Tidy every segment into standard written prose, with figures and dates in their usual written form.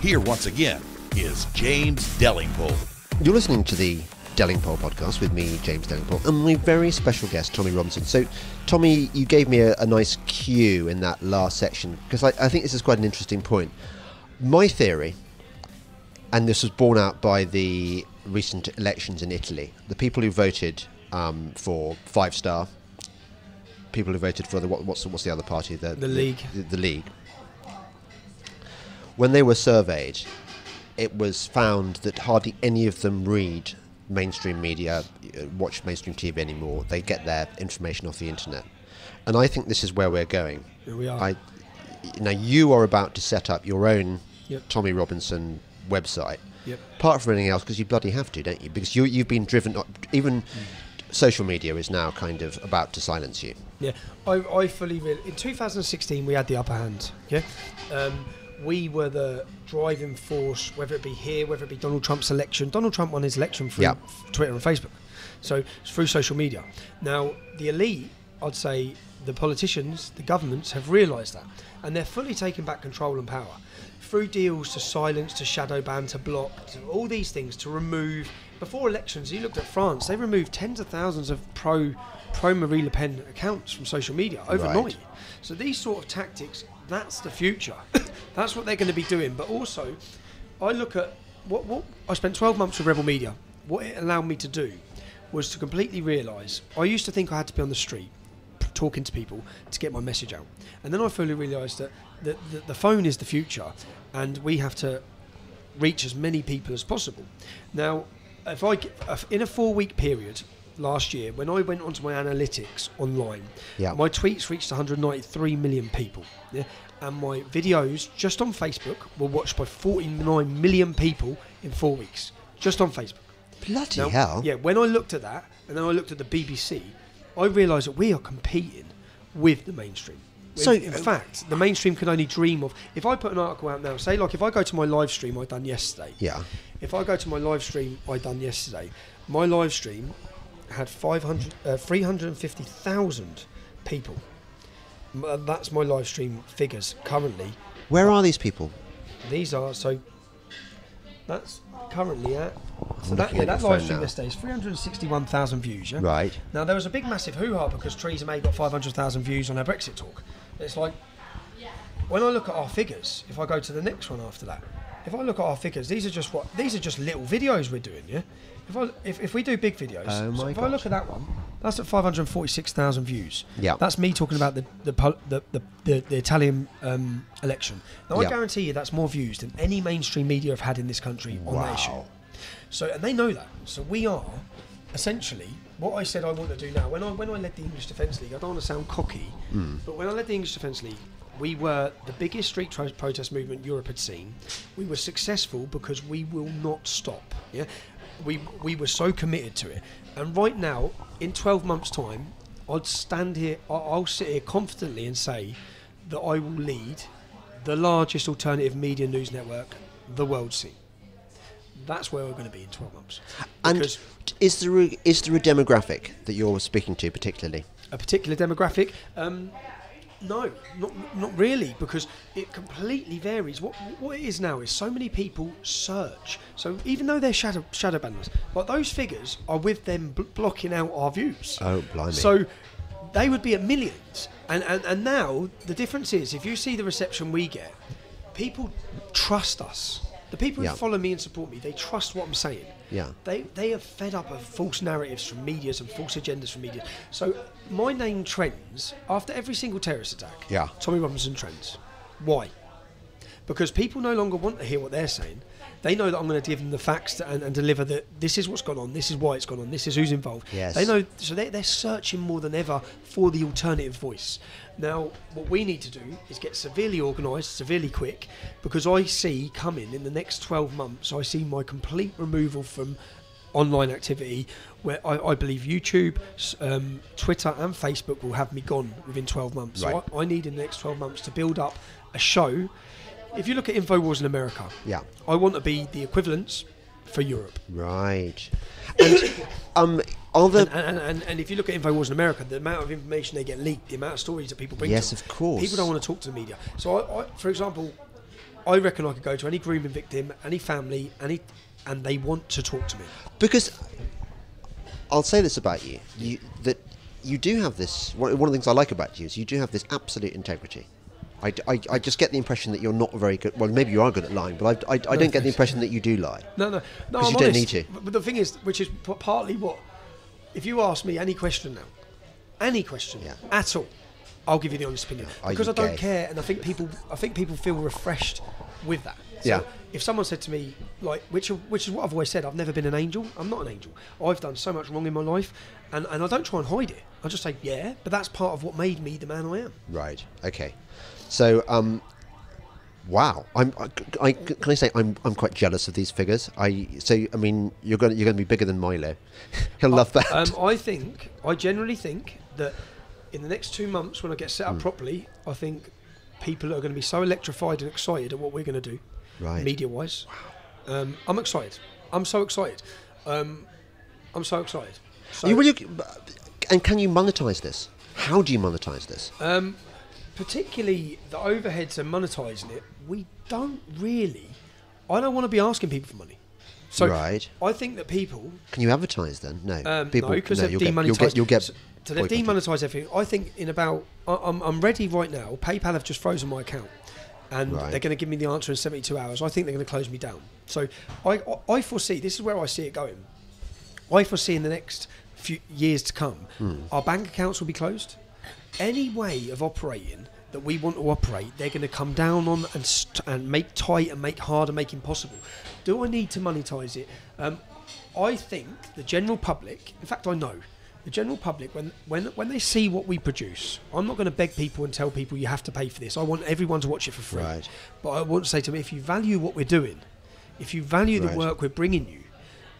Here once again is James Delligpole. You're listening to the Delligpole podcast with me, James Delligpole, and my very special guest, Tommy Robinson. So, Tommy, you gave me a nice cue in that last section, because I think this is quite an interesting point. My theory, and this was borne out by the recent elections in Italy, the people who voted for Five Star, people who voted for what's the other party? The League. The League. When they were surveyed, it was found that hardly any of them read mainstream media, watch mainstream TV anymore. They get their information off the internet. And I think this is where we're going. Here we are. Now, you are about to set up your own Tommy Robinson website. Yep. Apart from anything else, because you bloody have to, don't you? Because you've been driven, even social media is now kind of about to silence you. Yeah, I fully in 2016 we had the upper hand. Yeah, we were the driving force, whether it be here, whether it be Donald Trump's election. Donald Trump won his election through Twitter and Facebook, so it's through social media. Now the elite, I'd say, the politicians, the governments have realised that, and they're fully taking back control and power through deals to silence, to shadow ban, to block, to all these things, to remove. Before elections, you looked at France, they removed tens of thousands of pro-Marine Le Pen accounts from social media overnight. Right. So these sort of tactics, that's the future. That's what they're going to be doing. But also, I look at what I spent 12 months with Rebel Media. What it allowed me to do was to completely realise, I used to think I had to be on the street talking to people to get my message out. And then I fully realised that the phone is the future, and we have to reach as many people as possible. Now, if in a 4-week period last year, when I went onto my analytics online, my tweets reached 193 million people, and my videos just on Facebook were watched by 49 million people in 4 weeks, just on Facebook. Bloody hell. Yeah, when I looked at that, and then I looked at the BBC, I realised that we are competing with the mainstream. So, in fact, the mainstream can only dream of... If I put an article out now, say, like, if I go to my live stream I done yesterday... Yeah. If I go to my live stream I done yesterday, my live stream had 350,000 people. That's my live stream figures currently. Where are these people? These are... So, that's currently at... So that live stream yesterday is 361,000 views, yeah? Right. Now, there was a big, massive hoo-ha because Theresa May got 500,000 views on her Brexit talk. It's like, when I look at our figures, if I go to the next one after that, if I look at our figures, these are just little videos we're doing, yeah? If we do big videos, I look at that one, that's at 546,000 views. Yeah. That's me talking about the Italian election. Now, I guarantee you that's more views than any mainstream media have had in this country on that issue. So, and they know that. So we are essentially what I said I want to do now. When I led the English Defence League, I don't want to sound cocky, but when I led the English Defence League, we were the biggest street protest movement Europe had seen. We were successful because we will not stop. Yeah, we were so committed to it. And right now, in 12 months' time, I'd stand here. I'll sit here confidently and say that I will lead the largest alternative media news network the world's seen. That's where we're going to be in 12 months. And is there a demographic that you're speaking to particularly? A particular demographic? No, not really, because it completely varies. What it is now is so many people search. So even though they're shadow banners, but those figures are with them blocking out our views. Oh, blimey. So they would be at millions. And now the difference is, if you see the reception we get, people trust us. The people who follow me and support me, they trust what I'm saying. Yeah. They are fed up of false narratives from medias and false agendas from media. So my name trends after every single terrorist attack. Yeah. Tommy Robinson trends. Why? Because people no longer want to hear what they're saying. They know that I'm going to give them the facts and deliver that this is what's gone on, this is why it's gone on, this is who's involved. Yes. They know, so they're searching more than ever for the alternative voice. Now, what we need to do is get severely organised, severely quick, because I see coming in the next 12 months, I see my complete removal from online activity, where I believe YouTube, Twitter and Facebook will have me gone within 12 months. Right. So I need in the next 12 months to build up a show. If you look at InfoWars in America, I want to be the equivalents for Europe. Right. And and if you look at InfoWars in America, the amount of information they get leaked, the amount of stories that people bring to them, of course. People don't want to talk to the media. So I for example, I reckon I could go to any grooming victim, any family, and they want to talk to me. Because I'll say this about you, that you do have this. One of the things I like about you is you do have this absolute integrity. I just get the impression that you're not very good. Well, maybe you are good at lying, but I don't get the impression that you do lie. No. Because you I'm don't honest. need to. But the thing is, which is partly what, if you ask me any question now, any question at all, I'll give you the honest opinion because I don't care, and I think people feel refreshed with that. So if someone said to me, like, which is what I've always said, I've never been an angel. I'm not an angel. I've done so much wrong in my life, and I don't try and hide it. I just say, but that's part of what made me the man I am. Right. Okay. So, wow. Can I say I'm quite jealous of these figures. I mean, you're going to be bigger than Milo. He'll love that. I generally think that in the next 2 months, when I get set up properly, I think people are going to be so electrified and excited at what we're going to do, media-wise. Wow. I'm excited. I'm so excited. So, and can you monetize this? How do you monetize this? Particularly the overheads and monetising it, we don't really. I don't want to be asking people for money. So I think that people. Can you advertise then? No, people. No, because they've demonetised. So they've demonetised everything. I think in about. I'm ready right now. PayPal have just frozen my account, and they're going to give me the answer in 72 hours. I think they're going to close me down. So I foresee. This is where I see it going. I foresee in the next few years to come, our bank accounts will be closed. Any way of operating that we want to operate, they're going to come down on and make tight and make hard and make impossible. Do I need to monetize it? I think the general public, in fact I know, the general public, when they see what we produce, I'm not going to beg people and tell people you have to pay for this. I want everyone to watch it for free. Right. But I want to say to them, if you value what we're doing, if you value the work we're bringing you,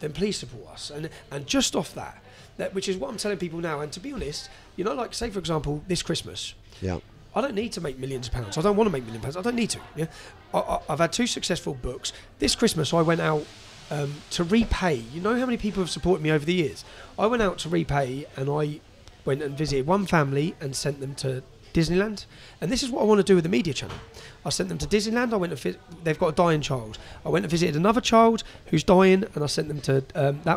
then please support us. And just off that, which is what I'm telling people now. And to be honest, like say for example, this Christmas, I don't need to make millions of pounds. I don't want to make millions of pounds. I don't need to. Yeah, I've had 2 successful books. This Christmas, I went out to repay. You know how many people have supported me over the years? I went out to repay, and I went and visited one family and sent them to Disneyland. And this is what I want to do with the media channel. I sent them to Disneyland. I went to they've got a dying child. I went and visited another child who's dying, and I sent them to.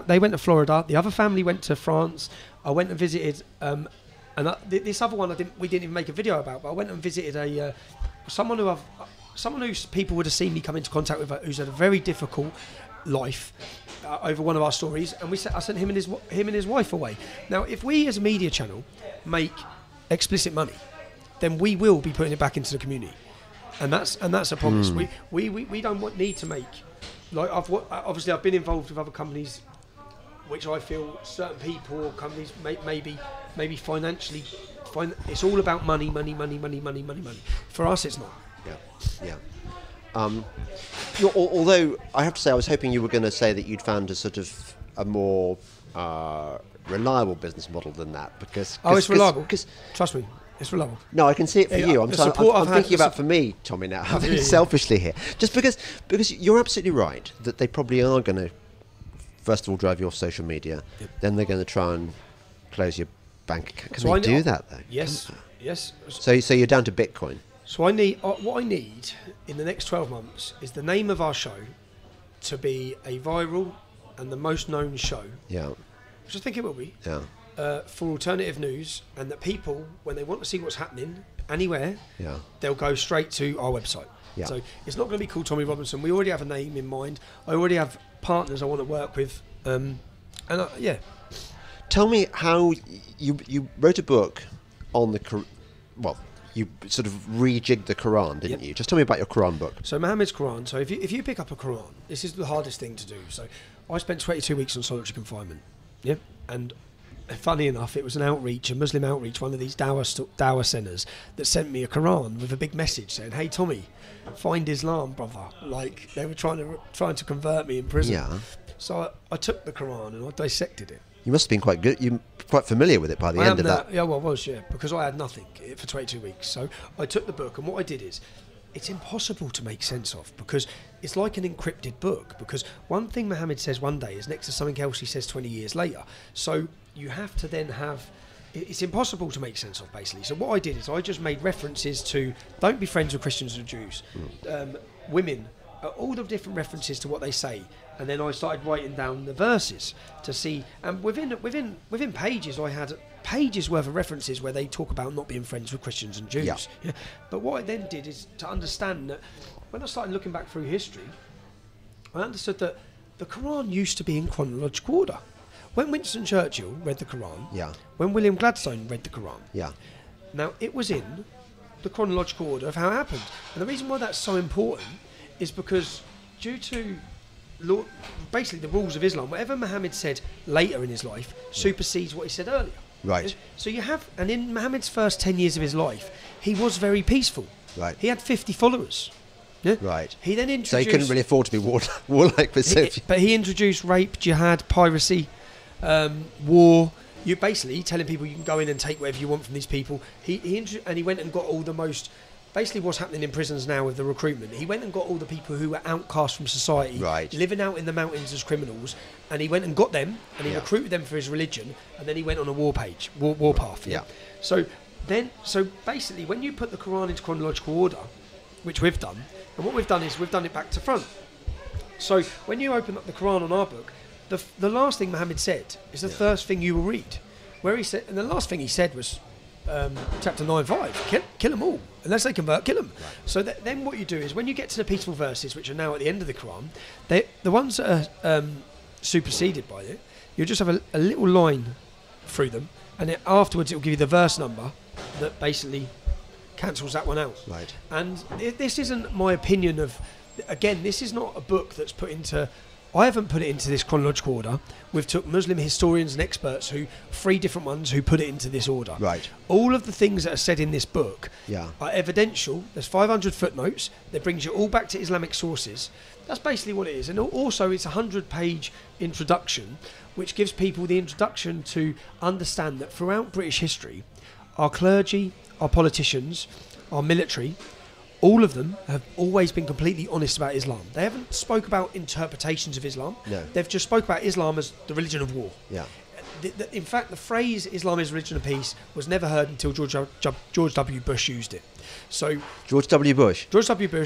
They went to Florida. The other family went to France. I went and visited. This other one we didn't even make a video about. But I went and visited someone who people would have seen me come into contact with, who's had a very difficult life over one of our stories, and I sent him and his wife away. Now, if we as a media channel make explicit money, then we will be putting it back into the community, and that's a promise. We don't need to make obviously I've been involved with other companies, which I feel certain people or companies maybe financially it's all about money. For us, it's not. Yeah. Although I have to say, I was hoping you were going to say that you'd found a sort of a more reliable business model than that, because it's reliable. Trust me, it's reliable. No, I can see it for you. I'm thinking about for me, Tommy. Now, selfishly here, just because you're absolutely right that they probably are going to first of all drive you off social media, then they're going to try and close your bank account. Can we do that though? Yes. So you're down to Bitcoin. So I need what I need in the next 12 months is the name of our show to be a viral and the most known show. Yeah. Which I think it will be. Yeah. For alternative news, and that people, when they want to see what's happening anywhere, they'll go straight to our website. Yeah. So it's not going to be called Tommy Robinson. We already have a name in mind. I already have partners I want to work with. Tell me how you wrote a book on you sort of rejigged the Quran, didn't you? Just tell me about your Quran book. So Muhammad's Quran. So if you pick up a Quran, this is the hardest thing to do. So I spent 22 weeks on solitary confinement. Yeah, and funny enough, it was a Muslim outreach, one of these dawah centres that sent me a Quran with a big message saying, "Hey Tommy, find Islam, brother." Like they were trying to convert me in prison. Yeah. So I took the Quran and I dissected it. You must have been quite good. You're quite familiar with it by the end of that. Yeah, well, I was, because I had nothing for 22 weeks. So I took the book, and what I did is, it's impossible to make sense of, because it's like an encrypted book. Because one thing Muhammad says one day is next to something else he says 20 years later. So you have to then have... It's impossible to make sense of, basically. So what I did is I just made references to don't be friends with Christians and Jews. women, all the different references to what they say. And then I started writing down the verses to see, and within pages, I had pages worth of references where they talk about not being friends with Christians and Jews. Yeah. But what I then did is to understand that when I started looking back through history, I understood that the Quran used to be in chronological order. When Winston Churchill read the Quran, when William Gladstone read the Quran, now it was in the chronological order of how it happened. And the reason why that's so important is because due to basically the rules of Islam, whatever Muhammad said later in his life supersedes what he said earlier. Right. So you have, and in Muhammad's first 10 years of his life, he was very peaceful. Right. He had 50 followers. Yeah? Right. He then introduced... So he couldn't really afford to be warlike. But he introduced rape, jihad, piracy, war. You're basically telling people you can go in and take whatever you want from these people. And he went and got all the most... Basically what's happening in prisons now with the recruitment. He went and got all the people who were outcast from society, living out in the mountains as criminals, and he went and got them, and he recruited them for his religion, and then he went on a war path. Yeah. So basically, when you put the Quran into chronological order, which we've done, and what we've done is we've done it back to front. So when you open up the Quran on our book, the last thing Muhammad said is the first thing you will read, where he said, and the last thing he said was chapter 9:5, kill them all. Unless they convert, kill them. Right. So then what you do is when you get to the peaceful verses, which are now at the end of the Quran, the ones that are superseded by it, you'll just have a little line through them, and afterwards it will give you the verse number that basically cancels that one out. Right. And this isn't my opinion of... Again, this is not a book that's put into... I haven't put it into this chronological order. We've took Muslim historians and experts, 3 different ones, who put it into this order. Right. All of the things that are said in this book are evidential. There's 500 footnotes that brings you all back to Islamic sources. That's basically what it is. And also it's a 100-page introduction, which gives people the introduction to understand that throughout British history, our clergy, our politicians, our military, all of them have always been completely honest about Islam. They haven't spoke about interpretations of Islam. No. They've just spoke about Islam as the religion of war. Yeah. In fact, the phrase Islam is religion of peace was never heard until George W. Bush used it. So George W. Bush,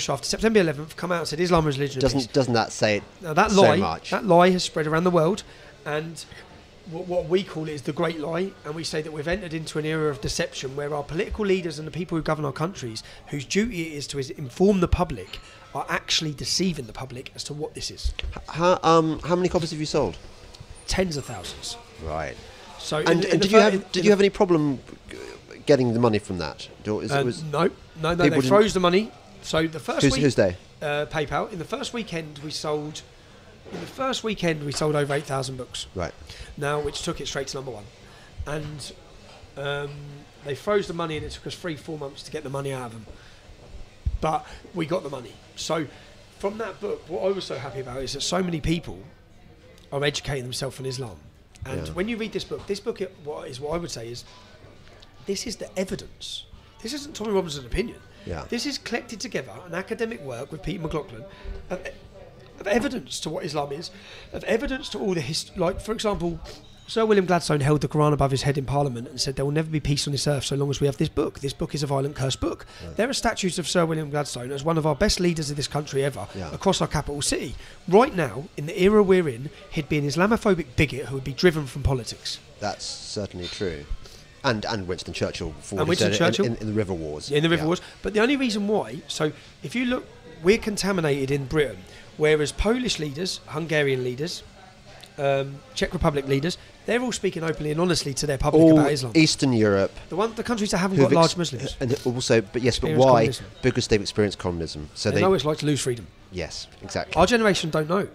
after September 11th, come out and said Islam is religion of peace. Doesn't that say it now, that so lie, much? That lie has spread around the world, and what we call it is the great lie, and we say that we've entered into an era of deception where our political leaders and the people who govern our countries, whose duty it is to inform the public, are actually deceiving the public as to what this is. How many copies have you sold? Tens of thousands. Right. So, did you have any problem getting the money from that? No. They froze the money. So the first week, who's they? PayPal. In the first weekend, we sold over 8,000 books. Right. Now, which took it straight to number 1, and they froze the money, and it took us 3-4 months to get the money out of them. But we got the money. So from that book, what I was so happy about is that so many people are educating themselves on Islam. And when you read this book, what I would say is, this is the evidence. This isn't Tommy Robinson's opinion. Yeah. This is collected together, an academic work with Peter McLaughlin, of evidence to what Islam is, of evidence to all the history. Like, for example, Sir William Gladstone held the Quran above his head in Parliament and said there will never be peace on this earth so long as we have this book. This book is a violent, cursed book. Yeah. There are statues of Sir William Gladstone as one of our best leaders of this country ever across our capital city. Right now, in the era we're in, he'd be an Islamophobic bigot who would be driven from politics. That's certainly true. And Winston Churchill in the River Wars. Yeah, in the River Wars. But the only reason why, so if you look, we're contaminated in Britain, whereas Polish leaders, Hungarian leaders, Czech Republic leaders, they're all speaking openly and honestly to their public about Islam. Eastern Europe, the countries that haven't got large Muslims, and also, but why? Communism. Because they've experienced communism, so they know what it's like to lose freedom. Yes, exactly. Our generation don't know.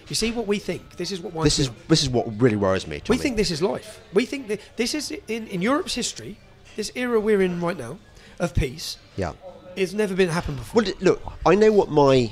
You see what we think. This is what this is what really worries me. We think this is life. We think that this is in Europe's history. This era we're in right now of peace. Yeah. It's never been happened before. Well, look, I know what my